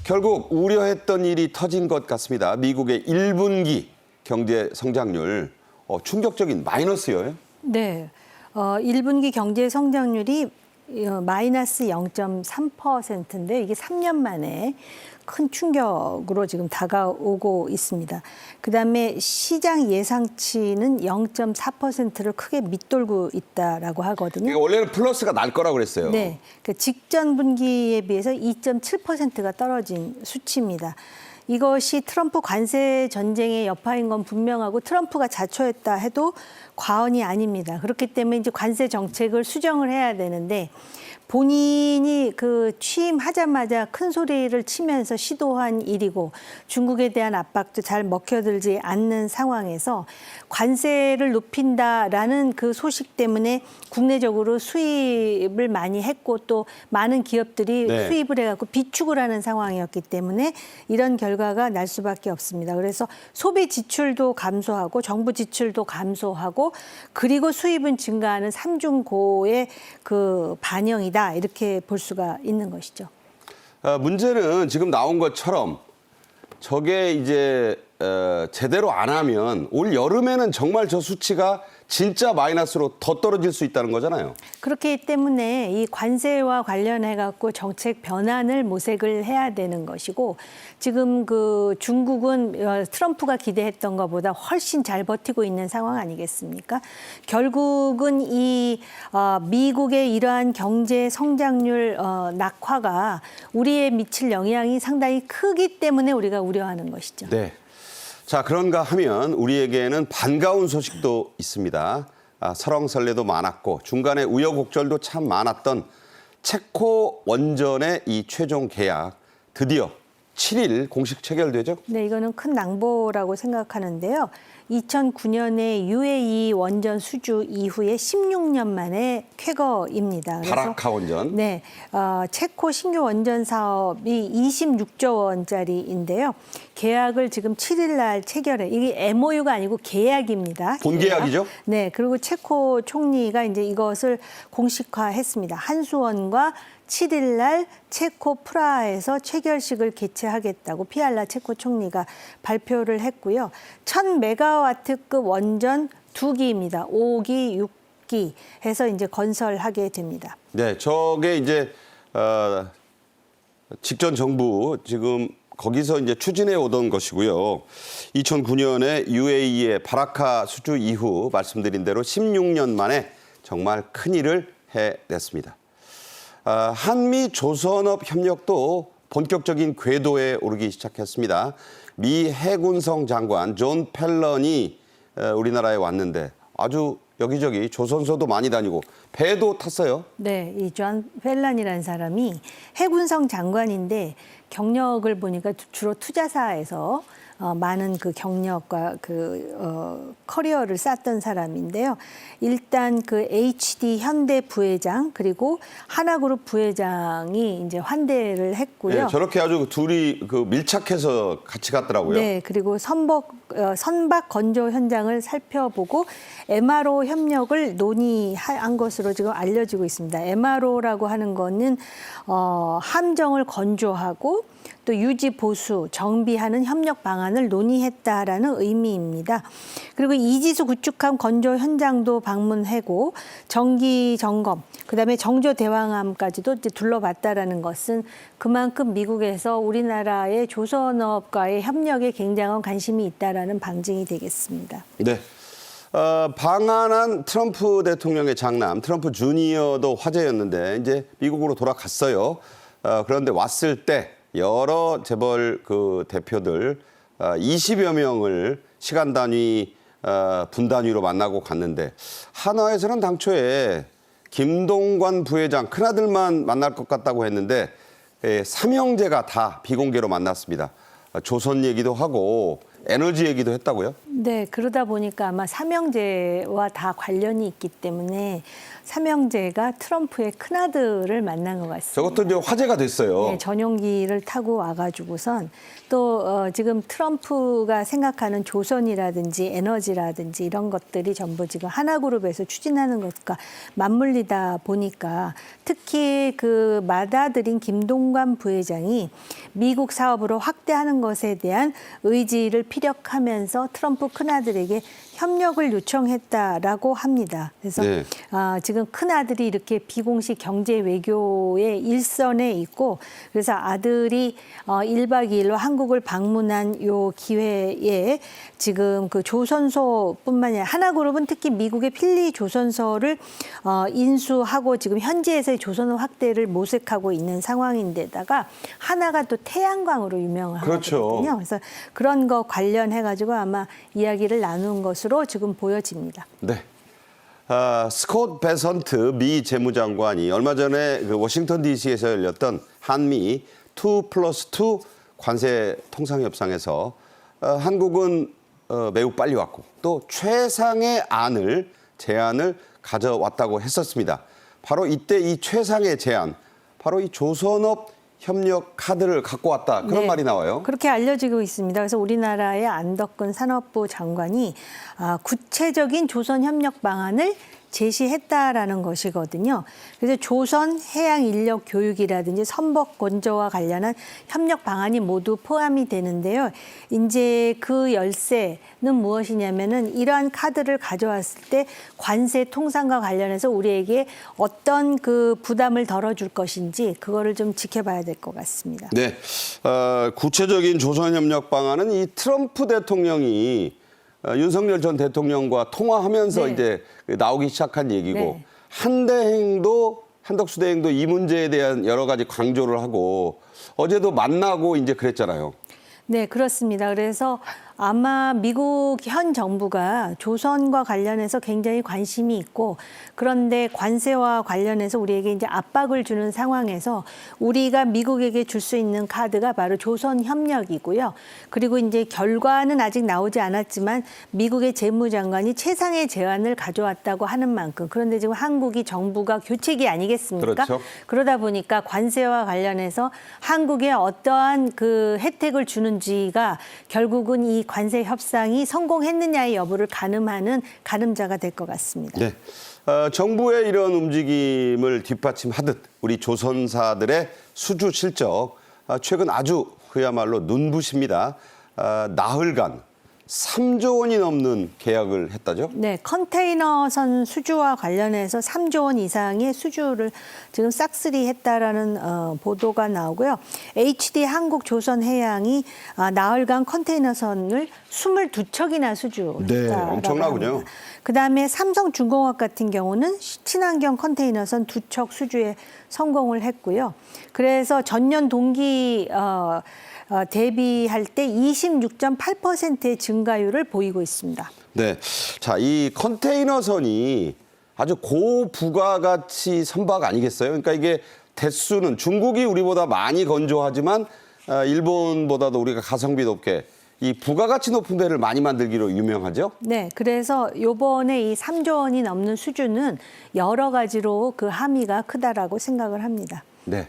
결국 우려했던 일이 터진 것 같습니다. 미국의 1분기 경제 성장률 충격적인 마이너스예요. 네, 1분기 경제 성장률이 마이너스 0.3%인데 이게 3년 만에 큰 충격으로 지금 다가오고 있습니다. 그다음에 시장 예상치는 0.4%를 크게 밑돌고 있다라고 하거든요. 그러니까 원래는 플러스가 날 거라고 그랬어요. 네, 그 직전 분기에 비해서 2.7%가 떨어진 수치입니다. 이것이 트럼프 관세 전쟁의 여파인 건 분명하고 트럼프가 자초했다 해도 과언이 아닙니다. 그렇기 때문에 이제 관세 정책을 수정을 해야 되는데 본인이 그 취임하자마자 큰 소리를 치면서 시도한 일이고 중국에 대한 압박도 잘 먹혀들지 않는 상황에서 관세를 높인다라는 그 소식 때문에 국내적으로 수입을 많이 했고 또 많은 기업들이 네. 수입을 해갖고 비축을 하는 상황이었기 때문에 이런 결과가 날 수밖에 없습니다. 그래서 소비 지출도 감소하고 정부 지출도 감소하고 그리고 수입은 증가하는 삼중고의 그 반영이다. 이렇게 볼 수가 있는 것이죠. 문제는 지금 나온 것처럼 저게 이제 제대로 안 하면 올 여름에는 정말 저 수치가 진짜 마이너스로 더 떨어질 수 있다는 거잖아요. 그렇기 때문에 이 관세와 관련해 갖고 정책 변환을 모색을 해야 되는 것이고 지금 그 중국은 트럼프가 기대했던 것보다 훨씬 잘 버티고 있는 상황 아니겠습니까? 결국은 이 미국의 이러한 경제 성장률 낙화가 우리에 미칠 영향이 상당히 크기 때문에 우리가 우려하는 것이죠. 네. 자, 그런가 하면 우리에게는 반가운 소식도 있습니다. 설왕설래도 많았고 중간에 우여곡절도 참 많았던 체코 원전의 이 최종 계약 드디어 7일 공식 체결되죠? 네, 이거는 큰 낭보라고 생각하는데요. 2009년에 UAE 원전 수주 이후에 16년 만에 쾌거입니다. 바라카 원전. 네, 체코 신규 원전 사업이 26조 원짜리인데요. 계약을 지금 7일 날 체결해. 이게 MOU가 아니고 계약입니다. 본계약이죠? 네, 그리고 체코 총리가 이제 이것을 공식화했습니다. 한수원과 7일 날 체코 프라하에서 체결식을 개최하겠다고 피알라 체코 총리가 발표를 했고요. 1000메가와트급 원전 2기입니다. 5기, 6기 해서 이제 건설하게 됩니다. 네, 저게 이제 직전 정부 지금 거기서 이제 추진해 오던 것이고요. 2009년에 UAE의 바라카 수주 이후 말씀드린 대로 16년 만에 정말 큰일을 해냈습니다. 한미 조선업 협력도 본격적인 궤도에 오르기 시작했습니다. 미 해군성 장관 존 펠런이 우리나라에 왔는데 아주 여기저기 조선소도 많이 다니고 배도 탔어요. 네, 이 존 펠런이라는 사람이 해군성 장관인데 경력을 보니까 주로 투자사에서 많은 그 경력과 그 커리어를 쌓던 사람인데요. 일단 그 HD 현대 부회장 그리고 하나그룹 부회장이 이제 환대를 했고요. 네, 저렇게 아주 둘이 그 밀착해서 같이 갔더라고요. 네, 그리고 선박 건조 현장을 살펴보고 MRO 협력을 논의한 것으로 지금 알려지고 있습니다. MRO라고 하는 거는 함정을 건조하고 또 유지 보수, 정비하는 협력 방안을 논의했다라는 의미입니다. 그리고 이지수 구축함 건조 현장도 방문하고 정기 점검, 그다음에 정조 대왕함까지도 이제 둘러봤다라는 것은 그만큼 미국에서 우리나라의 조선업과의 협력에 굉장한 관심이 있다라는 방증이 되겠습니다. 네. 방한한 트럼프 대통령의 장남 트럼프 주니어도 화제였는데 이제 미국으로 돌아갔어요. 그런데 왔을 때 여러 재벌 그 대표들 20여 명을 시간 단위, 분 단위로 만나고 갔는데 한화에서는 당초에 김동관 부회장 큰아들만 만날 것 같다고 했는데 삼형제가 다 비공개로 만났습니다. 조선 얘기도 하고 에너지 얘기도 했다고요? 네, 그러다 보니까 아마 삼형제와 다 관련이 있기 때문에 삼형제가 트럼프의 큰아들을 만난 것 같습니다. 저것도 이제 화제가 됐어요. 네, 전용기를 타고 와가지고선 또 지금 트럼프가 생각하는 조선이라든지 에너지라든지 이런 것들이 전부 지금 하나그룹에서 추진하는 것과 맞물리다 보니까 특히 그 맏아들인 김동관 부회장이 미국 사업으로 확대하는 것에 대한 의지를 피력하면서 트럼프 큰아들에게 협력을 요청했다라고 합니다. 그래서 네. 지금 큰아들이 이렇게 비공식 경제 외교의 일선에 있고 그래서 아들이 1박 2일로 한국을 방문한 요 기회에 지금 그 조선소뿐만이 아니라 하나그룹은 특히 미국의 필리 조선소를 인수하고 지금 현지에서의 조선소 확대를 모색하고 있는 상황인데다가 하나가 또 태양광으로 유명하거든요. 그렇죠. 그래서 그런 거 관련해 가지고 아마 이야기를 나눈 것으로 지금 보여집니다. 네. 스콧 베선트 미 재무장관이 얼마 전에 그 워싱턴 DC에서 열렸던 한미 2+2 관세 통상 협상에서 한국은 매우 빨리 왔고 또 최상의 제안을 가져왔다고 했었습니다. 바로 이때 이 최상의 제안, 바로 이 조선업 협력 카드를 갖고 왔다 그런 네, 말이 나와요. 그렇게 알려지고 있습니다. 그래서 우리나라의 안덕근 산업부 장관이 구체적인 조선 협력 방안을 제시했다라는 것이거든요. 그래서 조선 해양 인력 교육이라든지 선박 건조와 관련한 협력 방안이 모두 포함이 되는데요. 이제 그 열쇠는 무엇이냐면은 이러한 카드를 가져왔을 때 관세 통상과 관련해서 우리에게 어떤 그 부담을 덜어줄 것인지 그거를 좀 지켜봐야 될 것 같습니다. 네, 구체적인 조선 협력 방안은 이 트럼프 대통령이 윤석열 전 대통령과 통화하면서 네. 이제 나오기 시작한 얘기고 네. 한덕수 대행도 이 문제에 대한 여러 가지 강조를 하고 어제도 만나고 이제 그랬잖아요. 네, 그렇습니다. 그래서 아마 미국 현 정부가 조선과 관련해서 굉장히 관심이 있고 그런데 관세와 관련해서 우리에게 이제 압박을 주는 상황에서 우리가 미국에게 줄 수 있는 카드가 바로 조선 협력이고요. 그리고 이제 결과는 아직 나오지 않았지만 미국의 재무장관이 최상의 제안을 가져왔다고 하는 만큼 그런데 지금 한국이 정부가 교체기 아니겠습니까? 그렇죠. 그러다 보니까 관세와 관련해서 한국에 어떠한 그 혜택을 주는지가 결국은 이 관세 협상이 성공했느냐의 여부를 가늠하는 가늠자가 될 것 같습니다. 네, 정부의 이런 움직임을 뒷받침하듯 우리 조선사들의 수주 실적 최근 아주 그야말로 눈부십니다. 나흘간 3조 원이 넘는 계약을 했다죠? 네, 컨테이너선 수주와 관련해서 3조 원 이상의 수주를 지금 싹쓸이 했다라는 보도가 나오고요. HD 한국조선해양이 나흘간 컨테이너선을 22척이나 수주했다라고 네, 엄청나군요. 그다음에 삼성중공업 같은 경우는 친환경 컨테이너선 2척 수주에 성공을 했고요. 그래서 전년 동기 대비할 때 26.8%의 증가율을 보이고 있습니다. 네, 자, 이 컨테이너선이 아주 고부가가치 선박 아니겠어요? 그러니까 이게 대수는 중국이 우리보다 많이 건조하지만 일본보다도 우리가 가성비 높게 이 부가가치 높은 배를 많이 만들기로 유명하죠? 네, 그래서 요번에 이 3조 원이 넘는 수주는 여러 가지로 그 함의가 크다라고 생각을 합니다. 네.